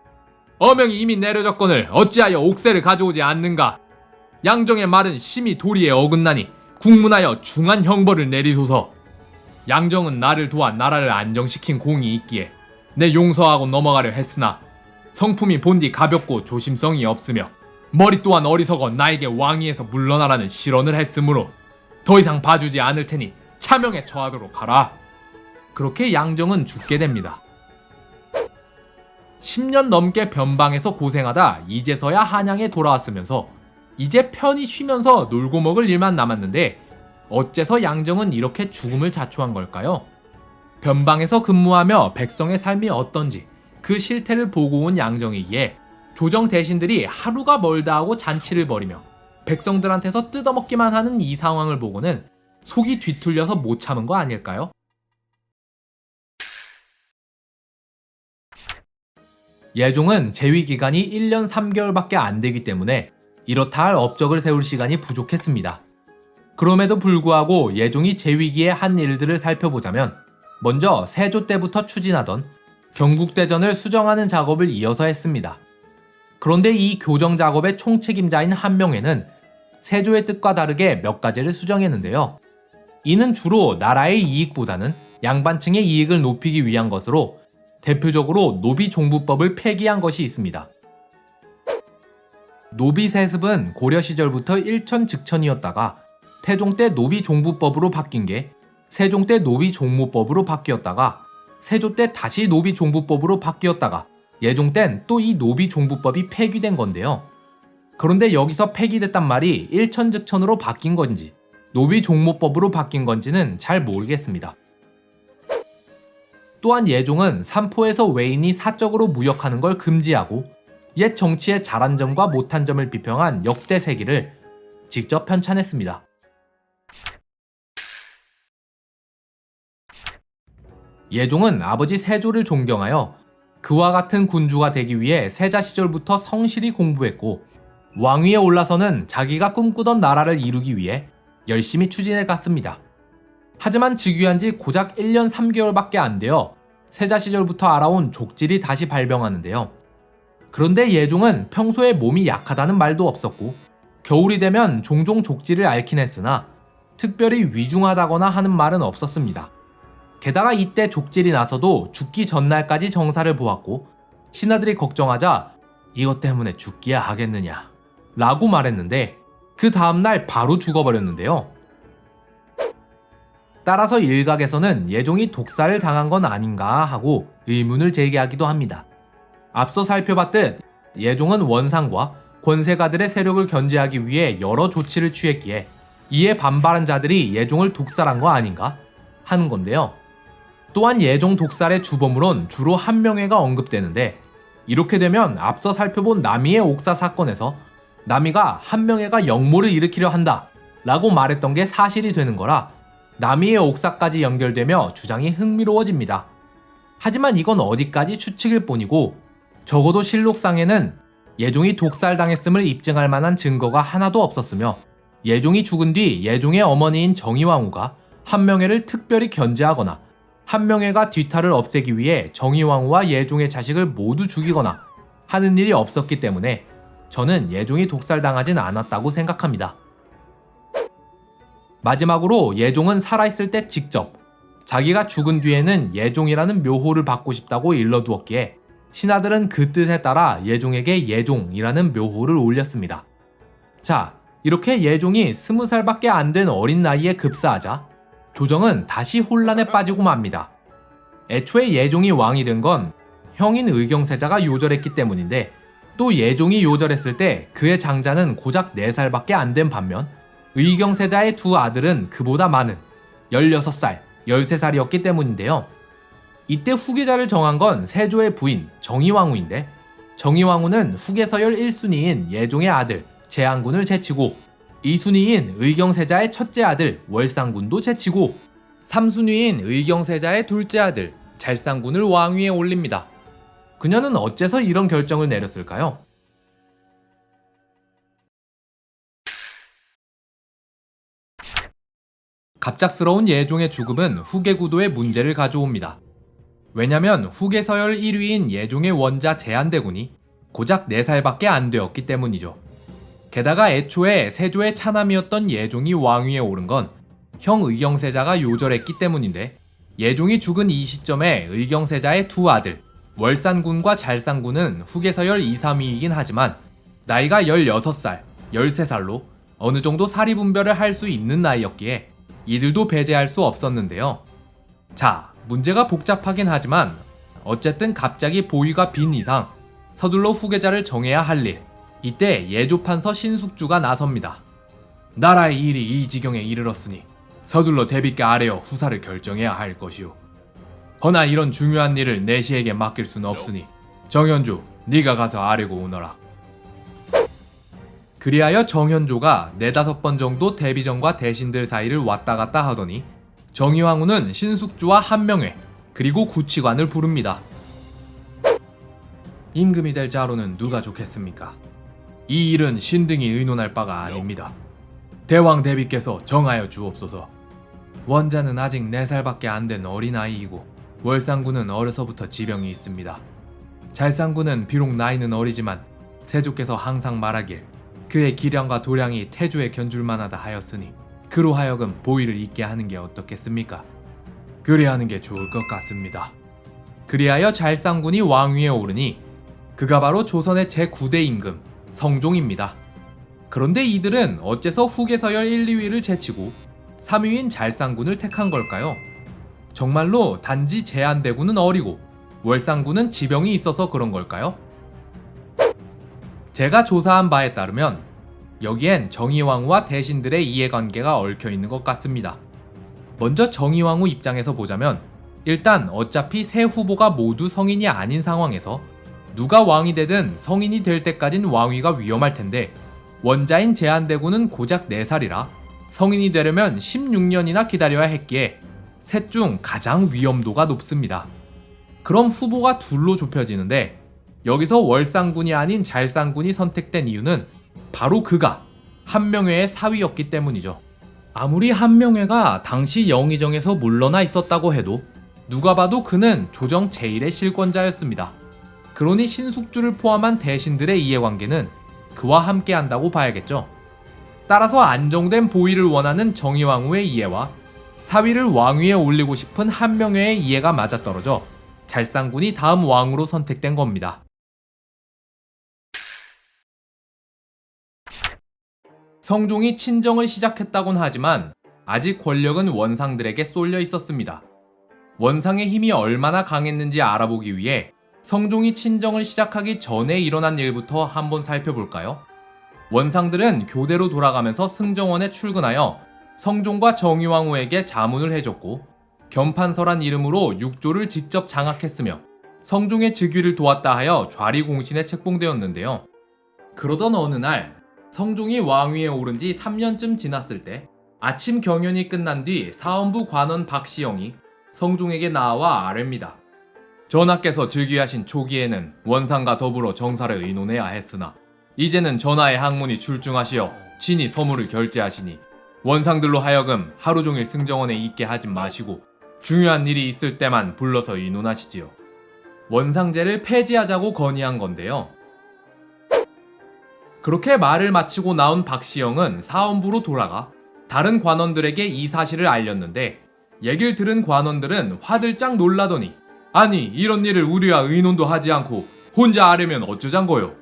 어명이 이미 내려졌거늘 어찌하여 옥새를 가져오지 않는가? 양정의 말은 심히 도리에 어긋나니 국문하여 중한 형벌을 내리소서. 양정은 나를 도와 나라를 안정시킨 공이 있기에 내 용서하고 넘어가려 했으나 성품이 본디 가볍고 조심성이 없으며 머리 또한 어리석어 나에게 왕위에서 물러나라는 실언을 했으므로 더 이상 봐주지 않을 테니 차명에 처하도록 하라. 그렇게 양정은 죽게 됩니다. 10년 넘게 변방에서 고생하다 이제서야 한양에 돌아왔으면서 이제 편히 쉬면서 놀고 먹을 일만 남았는데 어째서 양정은 이렇게 죽음을 자초한 걸까요? 변방에서 근무하며 백성의 삶이 어떤지 그 실태를 보고 온 양정이기에 조정 대신들이 하루가 멀다 하고 잔치를 벌이며 백성들한테서 뜯어먹기만 하는 이 상황을 보고는 속이 뒤틀려서 못 참은 거 아닐까요? 예종은 재위 기간이 1년 3개월밖에 안 되기 때문에 이렇다 할 업적을 세울 시간이 부족했습니다. 그럼에도 불구하고 예종이 재위기에 한 일들을 살펴보자면 먼저 세조 때부터 추진하던 경국대전을 수정하는 작업을 이어서 했습니다. 그런데 이 교정 작업의 총책임자인 한명회는 세조의 뜻과 다르게 몇 가지를 수정했는데요. 이는 주로 나라의 이익보다는 양반층의 이익을 높이기 위한 것으로 대표적으로 노비종부법을 폐기한 것이 있습니다. 노비세습은 고려 시절부터 일천즉천이었다가 태종 때 노비종부법으로 바뀐 게 세종 때 노비종무법으로 바뀌었다가 세조 때 다시 노비종부법으로 바뀌었다가 예종 땐 또 이 노비종부법이 폐기된 건데요. 그런데 여기서 폐기됐단 말이 일천즉천으로 바뀐 건지 노비종무법으로 바뀐 건지는 잘 모르겠습니다. 또한 예종은 삼포에서 외인이 사적으로 무역하는 걸 금지하고 옛 정치의 잘한 점과 못한 점을 비평한 역대세기를 직접 편찬했습니다. 예종은 아버지 세조를 존경하여 그와 같은 군주가 되기 위해 세자 시절부터 성실히 공부했고 왕위에 올라서는 자기가 꿈꾸던 나라를 이루기 위해 열심히 추진해 갔습니다. 하지만 즉위한 지 고작 1년 3개월밖에 안 되어 세자 시절부터 알아온 족질이 다시 발병하는데요. 그런데 예종은 평소에 몸이 약하다는 말도 없었고 겨울이 되면 종종 족질을 앓긴 했으나 특별히 위중하다거나 하는 말은 없었습니다. 게다가 이때 족질이 나서도 죽기 전날까지 정사를 보았고 신하들이 걱정하자 이것 때문에 죽기야 하겠느냐 라고 말했는데 그 다음날 바로 죽어버렸는데요. 따라서 일각에서는 예종이 독살을 당한 건 아닌가 하고 의문을 제기하기도 합니다. 앞서 살펴봤듯 예종은 원상과 권세가들의 세력을 견제하기 위해 여러 조치를 취했기에 이에 반발한 자들이 예종을 독살한 거 아닌가 하는 건데요. 또한 예종 독살의 주범으론 주로 한명회가 언급되는데 이렇게 되면 앞서 살펴본 남이의 옥사 사건에서 남이가 한명회가 역모를 일으키려 한다 라고 말했던 게 사실이 되는 거라 남이의 옥사까지 연결되며 주장이 흥미로워집니다. 하지만 이건 어디까지 추측일 뿐이고 적어도 실록상에는 예종이 독살당했음을 입증할 만한 증거가 하나도 없었으며 예종이 죽은 뒤 예종의 어머니인 정의왕후가 한명회를 특별히 견제하거나 한명회가 뒤탈을 없애기 위해 정의왕후와 예종의 자식을 모두 죽이거나 하는 일이 없었기 때문에 저는 예종이 독살당하진 않았다고 생각합니다. 마지막으로 예종은 살아있을 때 직접 자기가 죽은 뒤에는 예종이라는 묘호를 받고 싶다고 일러두었기에 신하들은 그 뜻에 따라 예종에게 예종이라는 묘호를 올렸습니다. 자, 이렇게 예종이 20살밖에 안 된 어린 나이에 급사하자 조정은 다시 혼란에 빠지고 맙니다. 애초에 예종이 왕이 된 건 형인 의경세자가 요절했기 때문인데 또 예종이 요절했을 때 그의 장자는 고작 4살밖에 안 된 반면 의경세자의 두 아들은 그보다 많은 16살, 13살이었기 때문인데요. 이때 후계자를 정한 건 세조의 부인 정의왕후인데 정의왕후는 후계서열 1순위인 예종의 아들 제한군을 제치고 2순위인 의경세자의 첫째 아들 월상군도 제치고 3순위인 의경세자의 둘째 아들 잘상군을 왕위에 올립니다. 그녀는 어째서 이런 결정을 내렸을까요? 갑작스러운 예종의 죽음은 후계구도에 문제를 가져옵니다. 왜냐면 후계서열 1위인 예종의 원자 제한대군이 고작 4살밖에 안 되었기 때문이죠. 게다가 애초에 세조의 차남이었던 예종이 왕위에 오른 건 형 의경세자가 요절했기 때문인데 예종이 죽은 이 시점에 의경세자의 두 아들 월산군과 잘상군은 후계서열 2, 3위이긴 하지만 나이가 16살, 13살로 어느 정도 사리분별을 할 수 있는 나이였기에 이들도 배제할 수 없었는데요. 자, 문제가 복잡하긴 하지만 어쨌든 갑자기 보위가 빈 이상 서둘러 후계자를 정해야 할 일, 이때 예조판서 신숙주가 나섭니다. 나라의 일이 이 지경에 이르렀으니 서둘러 대비께 아뢰어 후사를 결정해야 할 것이오. 허나 이런 중요한 일을 내시에게 맡길 수는 없으니 정현주, 네가 가서 아뢰고 오너라. 그리하여 정현조가 4-5번 정도 대비전과 대신들 사이를 왔다 갔다 하더니 정의왕후는 신숙주와 한명회 그리고 구치관을 부릅니다. 임금이 될 자로는 누가 좋겠습니까? 이 일은 신등이 의논할 바가 아닙니다. 대왕 대비께서 정하여 주옵소서. 원자는 아직 4살밖에 안 된 어린아이이고 월상군은 어려서부터 지병이 있습니다. 잘상군은 비록 나이는 어리지만 세조께서 항상 말하길 그의 기량과 도량이 태조에 견줄 만하다 하였으니 그로 하여금 보위를 잇게 하는 게 어떻겠습니까? 그리하는 게 좋을 것 같습니다. 그리하여 잘상군이 왕위에 오르니 그가 바로 조선의 제9대 임금 성종입니다. 그런데 이들은 어째서 후계서열 1, 2위를 제치고 3위인 잘상군을 택한 걸까요? 정말로 단지 제한대군은 어리고 월상군은 지병이 있어서 그런 걸까요? 제가 조사한 바에 따르면 여기엔 정의왕후와 대신들의 이해관계가 얽혀있는 것 같습니다. 먼저 정의왕후 입장에서 보자면 일단 어차피 세 후보가 모두 성인이 아닌 상황에서 누가 왕이 되든 성인이 될 때까진 왕위가 위험할 텐데 원자인 제한대군은 고작 4살이라 성인이 되려면 16년이나 기다려야 했기에 셋 중 가장 위험도가 높습니다. 그럼 후보가 둘로 좁혀지는데 여기서 월상군이 아닌 잘상군이 선택된 이유는 바로 그가 한명회의 사위였기 때문이죠. 아무리 한명회가 당시 영의정에서 물러나 있었다고 해도 누가 봐도 그는 조정 제1의 실권자였습니다. 그러니 신숙주를 포함한 대신들의 이해관계는 그와 함께 한다고 봐야겠죠. 따라서 안정된 보위를 원하는 정의왕후의 이해와 사위를 왕위에 올리고 싶은 한명회의 이해가 맞아떨어져 잘상군이 다음 왕으로 선택된 겁니다. 성종이 친정을 시작했다곤 하지만 아직 권력은 원상들에게 쏠려 있었습니다. 원상의 힘이 얼마나 강했는지 알아보기 위해 성종이 친정을 시작하기 전에 일어난 일부터 한번 살펴볼까요? 원상들은 교대로 돌아가면서 승정원에 출근하여 성종과 정의왕후에게 자문을 해줬고 겸판서란 이름으로 육조를 직접 장악했으며 성종의 즉위를 도왔다 하여 좌리공신에 책봉되었는데요. 그러던 어느 날 성종이 왕위에 오른 지 3년쯤 지났을 때 아침 경연이 끝난 뒤 사헌부 관원 박시영이 성종에게 나와 아뢰입니다. 전하께서 즉위하신 초기에는 원상과 더불어 정사를 의논해야 했으나 이제는 전하의 학문이 출중하시어 친히 서무를 결제하시니 원상들로 하여금 하루 종일 승정원에 있게 하지 마시고 중요한 일이 있을 때만 불러서 의논하시지요. 원상제를 폐지하자고 건의한 건데요. 그렇게 말을 마치고 나온 박시영은 사헌부로 돌아가 다른 관원들에게 이 사실을 알렸는데 얘기를 들은 관원들은 화들짝 놀라더니 아니 이런 일을 우리와 의논도 하지 않고 혼자 아뢰면 어쩌잔거요?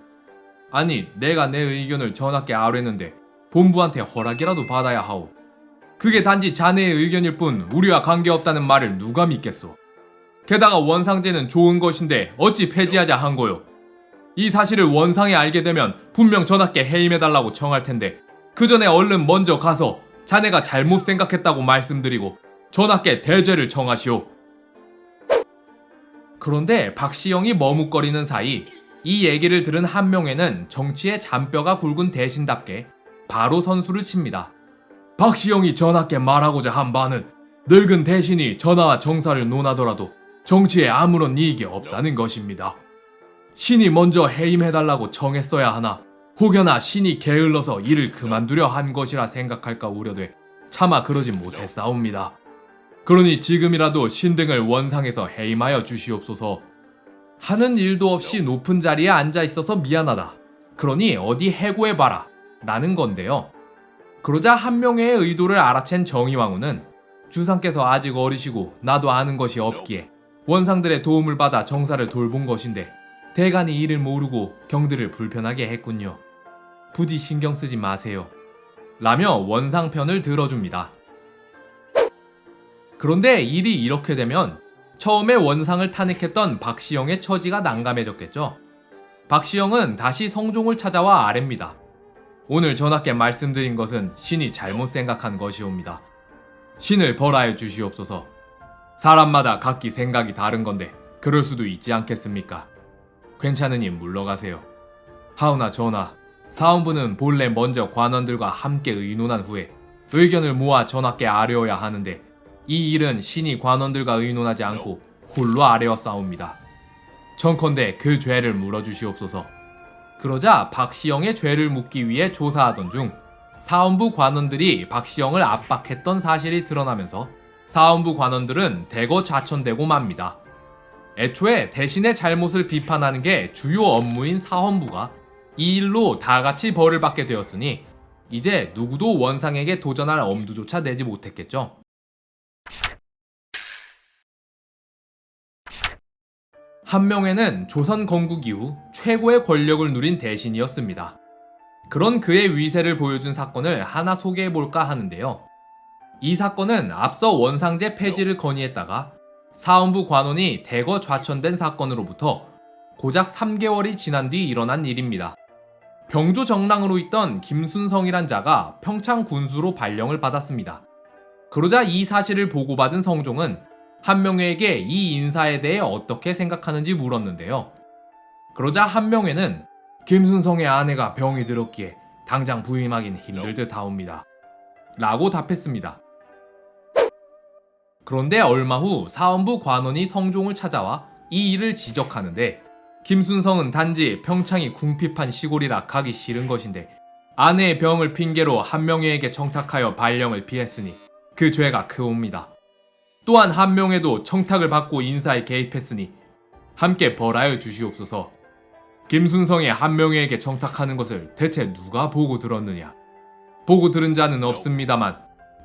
아니 내가 내 의견을 전하께 아뢰는데 본부한테 허락이라도 받아야 하오. 그게 단지 자네의 의견일 뿐 우리와 관계없다는 말을 누가 믿겠소? 게다가 원상제는 좋은 것인데 어찌 폐지하자 한거요? 이 사실을 원상이 알게 되면 분명 전하께 해임해달라고 청할 텐데 그 전에 얼른 먼저 가서 자네가 잘못 생각했다고 말씀드리고 전하께 대죄를 청하시오. 그런데 박시영이 머뭇거리는 사이 이 얘기를 들은 한명회는 정치의 잔뼈가 굵은 대신답게 바로 선수를 칩니다. 박시영이 전하께 말하고자 한 바는 늙은 대신이 전하와 정사를 논하더라도 정치에 아무런 이익이 없다는 것입니다. 신이 먼저 해임해달라고 청했어야 하나 혹여나 신이 게을러서 일을 그만두려 한 것이라 생각할까 우려돼 차마 그러진 못했사옵니다. 그러니 지금이라도 신등을 원상에서 해임하여 주시옵소서. 하는 일도 없이 높은 자리에 앉아 있어서 미안하다. 그러니 어디 해고해봐라. 라는 건데요. 그러자 한명회의 의도를 알아챈 정의왕후는 주상께서 아직 어리시고 나도 아는 것이 없기에 원상들의 도움을 받아 정사를 돌본 것인데 대간이 이를 모르고 경들을 불편하게 했군요. 부디 신경 쓰지 마세요. 라며 원상 편을 들어줍니다. 그런데 일이 이렇게 되면 처음에 원상을 탄핵했던 박시영의 처지가 난감해졌겠죠. 박시영은 다시 성종을 찾아와 아뢰입니다. 오늘 전하께 말씀드린 것은 신이 잘못 생각한 것이옵니다. 신을 벌하여 주시옵소서. 사람마다 각기 생각이 다른 건데 그럴 수도 있지 않겠습니까? 괜찮으니 물러가세요. 하오나 전하, 사원부는 본래 먼저 관원들과 함께 의논한 후에 의견을 모아 전하께 아뢰어야 하는데 이 일은 신이 관원들과 의논하지 않고 홀로 아뢰어 싸웁니다. 청컨대 그 죄를 물어주시옵소서. 그러자 박시영의 죄를 묻기 위해 조사하던 중 사원부 관원들이 박시영을 압박했던 사실이 드러나면서 사원부 관원들은 대거 좌천되고 맙니다. 애초에 대신의 잘못을 비판하는 게 주요 업무인 사헌부가 이 일로 다 같이 벌을 받게 되었으니 이제 누구도 원상에게 도전할 엄두조차 내지 못했겠죠. 한명회는 조선 건국 이후 최고의 권력을 누린 대신이었습니다. 그런 그의 위세를 보여준 사건을 하나 소개해볼까 하는데요. 이 사건은 앞서 원상제 폐지를 건의했다가 사헌부 관원이 대거 좌천된 사건으로부터 고작 3개월이 지난 뒤 일어난 일입니다. 병조정랑으로 있던 김순성이란 자가 평창 군수로 발령을 받았습니다. 그러자 이 사실을 보고받은 성종은 한명회에게 이 인사에 대해 어떻게 생각하는지 물었는데요. 그러자 한명회는 김순성의 아내가 병이 들었기에 당장 부임하긴 힘들 듯 하옵니다. 라고 답했습니다. 그런데 얼마 후 사헌부 관원이 성종을 찾아와 이 일을 지적하는데 김순성은 단지 평창이 궁핍한 시골이라 가기 싫은 것인데 아내의 병을 핑계로 한명회에게 청탁하여 발령을 피했으니 그 죄가 크옵니다. 또한 한명회도 청탁을 받고 인사에 개입했으니 함께 벌하여 주시옵소서. 김순성이 한명회에게 청탁하는 것을 대체 누가 보고 들었느냐? 보고 들은 자는 없습니다만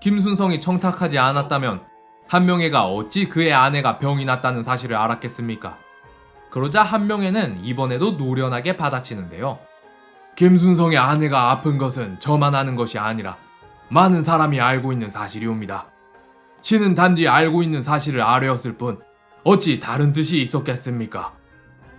김순성이 청탁하지 않았다면 한명회가 어찌 그의 아내가 병이 났다는 사실을 알았겠습니까? 그러자 한명회는 이번에도 노련하게 받아치는데요. 김순성의 아내가 아픈 것은 저만 아는 것이 아니라 많은 사람이 알고 있는 사실이옵니다. 신은 단지 알고 있는 사실을 아뢰었을 뿐 어찌 다른 뜻이 있었겠습니까?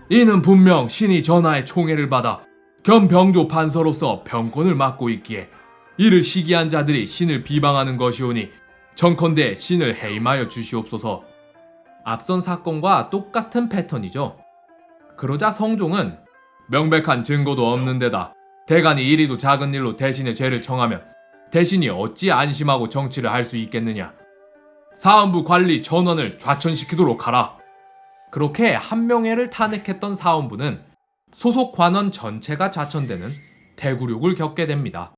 이는 분명 신이 전하의 총애를 받아 겸 병조 판서로서 병권을 맡고 있기에 이를 시기한 자들이 신을 비방하는 것이오니 정컨대 신을 해임하여 주시옵소서. 앞선 사건과 똑같은 패턴이죠. 그러자 성종은 명백한 증거도 없는 데다 대간이 이리도 작은 일로 대신의 죄를 청하면 대신이 어찌 안심하고 정치를 할 수 있겠느냐. 사헌부 관리 전원을 좌천시키도록 하라. 그렇게 한명회를 탄핵했던 사헌부는 소속 관원 전체가 좌천되는 대굴욕을 겪게 됩니다.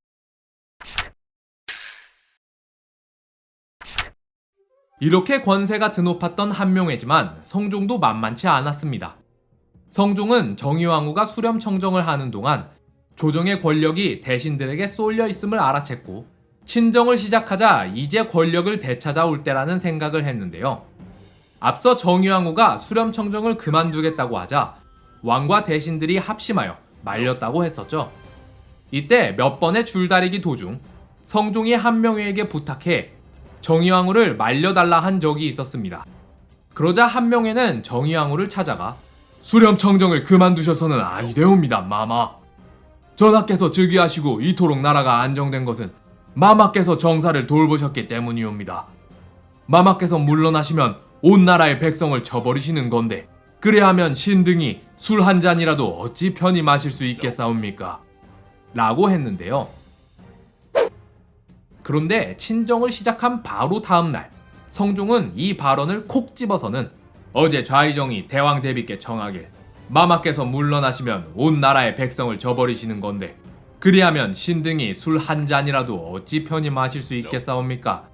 이렇게 권세가 드높았던 한명회지만 성종도 만만치 않았습니다. 성종은 정의왕후가 수렴청정을 하는 동안 조정의 권력이 대신들에게 쏠려 있음을 알아챘고 친정을 시작하자 이제 권력을 되찾아올 때라는 생각을 했는데요. 앞서 정의왕후가 수렴청정을 그만두겠다고 하자 왕과 대신들이 합심하여 말렸다고 했었죠. 이때 몇 번의 줄다리기 도중 성종이 한명회에게 부탁해 정의왕후를 말려달라 한 적이 있었습니다. 그러자 한명회는 정의왕후를 찾아가 수렴청정을 그만두셔서는 아니되옵니다, 마마. 전하께서 즉위하시고 이토록 나라가 안정된 것은 마마께서 정사를 돌보셨기 때문이옵니다. 마마께서 물러나시면 온 나라의 백성을 저버리시는 건데 그래야면 신등이 술 한 잔이라도 어찌 편히 마실 수 있겠사옵니까? 라고 했는데요. 그런데 친정을 시작한 바로 다음날 성종은 이 발언을 콕 집어서는 어제 좌의정이 대왕 대비께 청하길 마마께서 물러나시면 온 나라의 백성을 저버리시는 건데 그리하면 신등이 술 한 잔이라도 어찌 편히 마실 수 있겠사옵니까?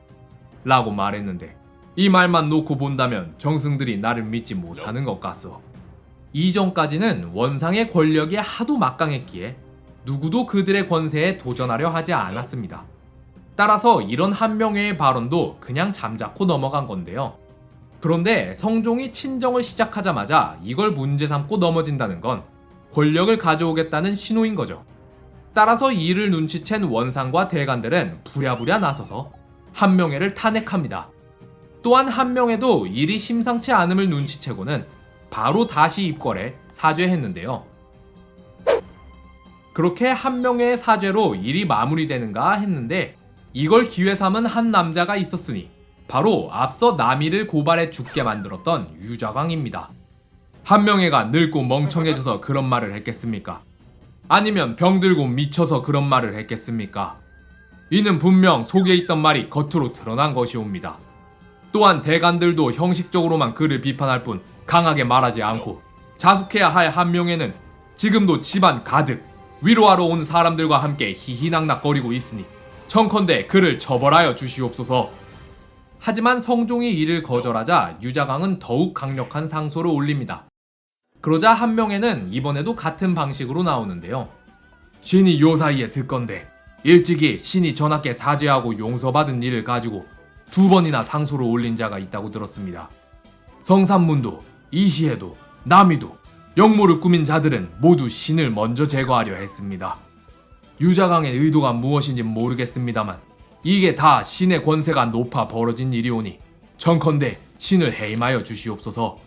라고 말했는데 이 말만 놓고 본다면 정승들이 나를 믿지 못하는 것 같소. 이전까지는 원상의 권력이 하도 막강했기에 누구도 그들의 권세에 도전하려 하지 않았습니다. 따라서 이런 한명회의 발언도 그냥 잠자코 넘어간 건데요. 그런데 성종이 친정을 시작하자마자 이걸 문제 삼고 넘어진다는 건 권력을 가져오겠다는 신호인 거죠. 따라서 이를 눈치챈 원상과 대간들은 부랴부랴 나서서 한명회를 탄핵합니다. 또한 한명회도 일이 심상치 않음을 눈치채고는 바로 다시 입궐해 사죄했는데요. 그렇게 한명회의 사죄로 일이 마무리되는가 했는데 이걸 기회 삼은 한 남자가 있었으니 바로 앞서 남이를 고발해 죽게 만들었던 유자광입니다. 한명회가 늙고 멍청해져서 그런 말을 했겠습니까? 아니면 병들고 미쳐서 그런 말을 했겠습니까? 이는 분명 속에 있던 말이 겉으로 드러난 것이옵니다. 또한 대간들도 형식적으로만 그를 비판할 뿐 강하게 말하지 않고 자숙해야 할 한명회는 지금도 집안 가득 위로하러 온 사람들과 함께 희희낙낙거리고 있으니 청컨대 그를 처벌하여 주시옵소서. 하지만 성종이 이를 거절하자 유자강은 더욱 강력한 상소를 올립니다. 그러자 한명회는 이번에도 같은 방식으로 나오는데요. 신이 요 사이에 듣건대 일찍이 신이 전하께 사죄하고 용서받은 일을 가지고 2번이나 상소를 올린 자가 있다고 들었습니다. 성산문도, 이시에도, 남이도 역모를 꾸민 자들은 모두 신을 먼저 제거하려 했습니다. 유자강의 의도가 무엇인지 모르겠습니다만 이게 다 신의 권세가 높아 벌어진 일이오니 청컨대 신을 해임하여 주시옵소서.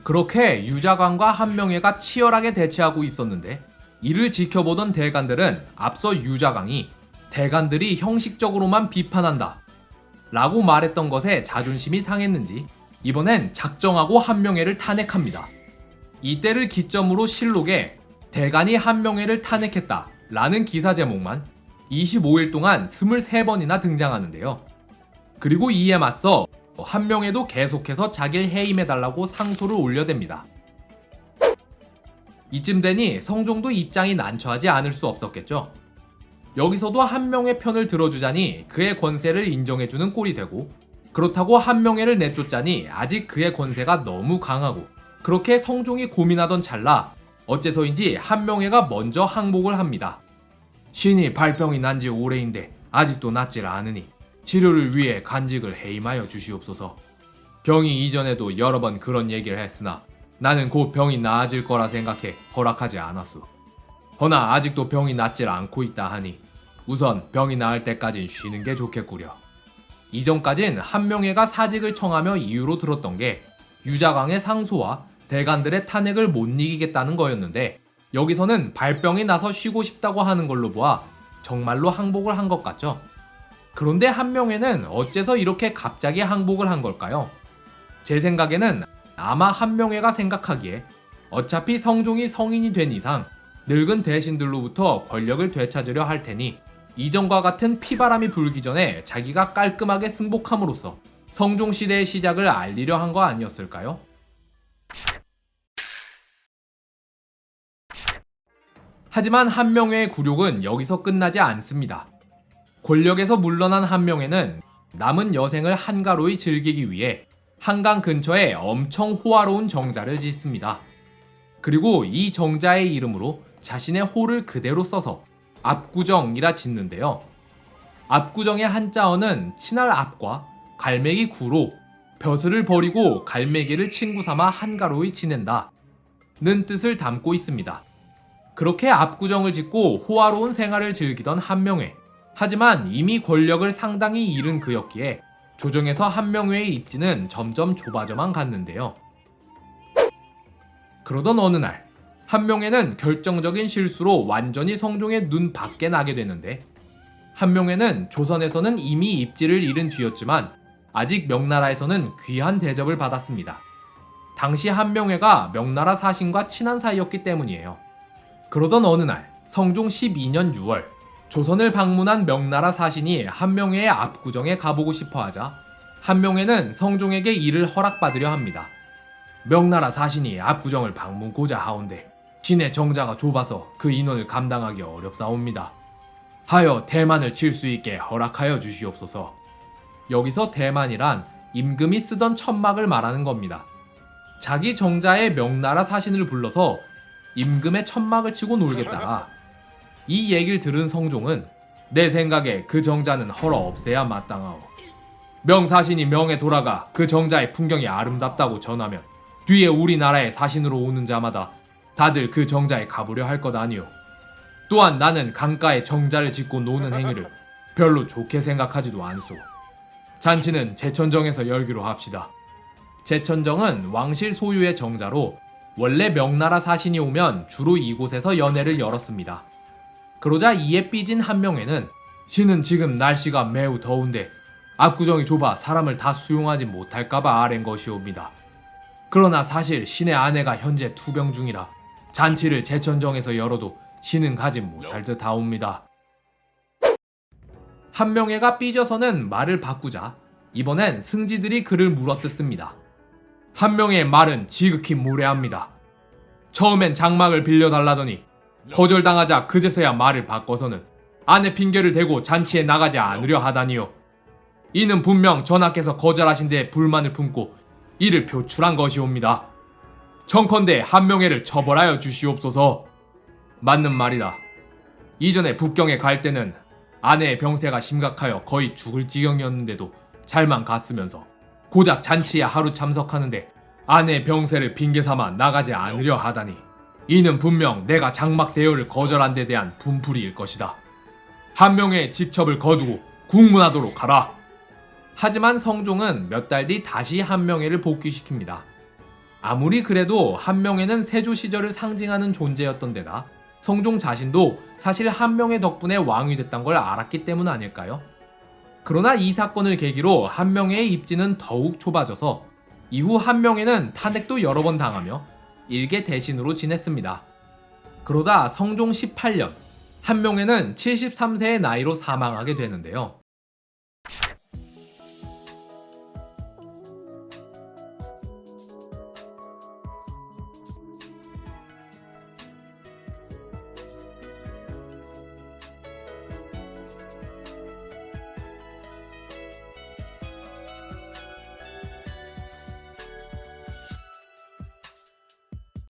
그렇게 유자강과 한명회가 치열하게 대치하고 있었는데 이를 지켜보던 대간들은 앞서 유자강이 대간들이 형식적으로만 비판한다 라고 말했던 것에 자존심이 상했는지 이번엔 작정하고 한명회를 탄핵합니다. 이때를 기점으로 실록에 대간이 한명회를 탄핵했다 라는 기사 제목만 25일 동안 23번이나 등장하는데요. 그리고 이에 맞서 한명회도 계속해서 자기를 해임해달라고 상소를 올려댑니다. 이쯤 되니 성종도 입장이 난처하지 않을 수 없었겠죠. 여기서도 한명회 편을 들어주자니 그의 권세를 인정해주는 꼴이 되고 그렇다고 한명회를 내쫓자니 아직 그의 권세가 너무 강하고 그렇게 성종이 고민하던 찰나 어째서인지 한명회가 먼저 항복을 합니다. 신이 발병이 난 지 오래인데 아직도 낫질 않으니 치료를 위해 간직을 해임하여 주시옵소서. 병이 이전에도 여러 번 그런 얘기를 했으나 나는 곧 병이 나아질 거라 생각해 허락하지 않았소. 허나 아직도 병이 낫질 않고 있다 하니 우선 병이 나을 때까진 쉬는 게 좋겠구려. 이전까진 한명회가 사직을 청하며 이유로 들었던 게 유자강의 상소와 대간들의 탄핵을 못 이기겠다는 거였는데 여기서는 발병이 나서 쉬고 싶다고 하는 걸로 보아 정말로 항복을 한 것 같죠. 그런데 한명회는 어째서 이렇게 갑자기 항복을 한 걸까요? 제 생각에는 아마 한명회가 생각하기에 어차피 성종이 성인이 된 이상 늙은 대신들로부터 권력을 되찾으려 할 테니 이전과 같은 피바람이 불기 전에 자기가 깔끔하게 승복함으로써 성종시대의 시작을 알리려 한 거 아니었을까요? 하지만 한명회의 굴욕은 여기서 끝나지 않습니다. 권력에서 물러난 한명회는 남은 여생을 한가로이 즐기기 위해 한강 근처에 엄청 호화로운 정자를 짓습니다. 그리고 이 정자의 이름으로 자신의 호를 그대로 써서 압구정이라 짓는데요. 압구정의 한자어는 친할 압과 갈매기 구로 벼슬을 버리고 갈매기를 친구 삼아 한가로이 지낸다 는 뜻을 담고 있습니다. 그렇게 압구정을 짓고 호화로운 생활을 즐기던 한명회. 하지만 이미 권력을 상당히 잃은 그였기에 조정에서 한명회의 입지는 점점 좁아져만 갔는데요. 그러던 어느 날 한명회는 결정적인 실수로 완전히 성종의 눈 밖에 나게 되는데 한명회는 조선에서는 이미 입지를 잃은 뒤였지만 아직 명나라에서는 귀한 대접을 받았습니다. 당시 한명회가 명나라 사신과 친한 사이였기 때문이에요. 그러던 어느 날 성종 12년 6월 조선을 방문한 명나라 사신이 한명회의 압구정에 가보고 싶어 하자 한명회는 성종에게 이를 허락받으려 합니다. 명나라 사신이 압구정을 방문고자 하온데 신의 정자가 좁아서 그 인원을 감당하기 어렵사옵니다. 하여 대만을 칠 수 있게 허락하여 주시옵소서. 여기서 대만이란 임금이 쓰던 천막을 말하는 겁니다. 자기 정자에 명나라 사신을 불러서 임금의 천막을 치고 놀겠다가 이 얘기를 들은 성종은 내 생각에 그 정자는 헐어 없애야 마땅하오. 명사신이 명에 돌아가 그 정자의 풍경이 아름답다고 전하면 뒤에 우리나라에 사신으로 오는 자마다 다들 그 정자에 가보려 할 것 아니오. 또한 나는 강가에 정자를 짓고 노는 행위를 별로 좋게 생각하지도 않소. 잔치는 제천정에서 열기로 합시다. 제천정은 왕실 소유의 정자로 원래 명나라 사신이 오면 주로 이곳에서 연회를 열었습니다. 그러자 이에 삐진 한명회는 신은 지금 날씨가 매우 더운데 압구정이 좁아 사람을 다 수용하지 못할까봐 아랜 것이옵니다. 그러나 사실 신의 아내가 현재 투병 중이라 잔치를 제천정에서 열어도 신은 가지 못할 듯하옵니다. 한명회가 삐져서는 말을 바꾸자 이번엔 승지들이 그를 물어뜯습니다. 한명회의 말은 지극히 무례합니다. 처음엔 장막을 빌려달라더니 거절당하자 그제서야 말을 바꿔서는 아내 핑계를 대고 잔치에 나가지 않으려 하다니요. 이는 분명 전하께서 거절하신 데에 불만을 품고 이를 표출한 것이옵니다. 청컨대 한명회를 처벌하여 주시옵소서. 맞는 말이다. 이전에 북경에 갈 때는 아내의 병세가 심각하여 거의 죽을 지경이었는데도 잘만 갔으면서 고작 잔치에 하루 참석하는데 아내의 병세를 핑계삼아 나가지 않으려 하다니 이는 분명 내가 장막 대여를 거절한 데 대한 분풀이일 것이다. 한명회의 직첩을 거두고 국문하도록 하라. 하지만 성종은 몇 달 뒤 다시 한명회를 복귀시킵니다. 아무리 그래도 한명회는 세조 시절을 상징하는 존재였던 데다 성종 자신도 사실 한명회 덕분에 왕이 됐던 걸 알았기 때문 아닐까요? 그러나 이 사건을 계기로 한명회의 입지는 더욱 좁아져서 이후 한명회는 탄핵도 여러 번 당하며 일개 대신으로 지냈습니다. 그러다 성종 18년 한명회는 73세의 나이로 사망하게 되는데요.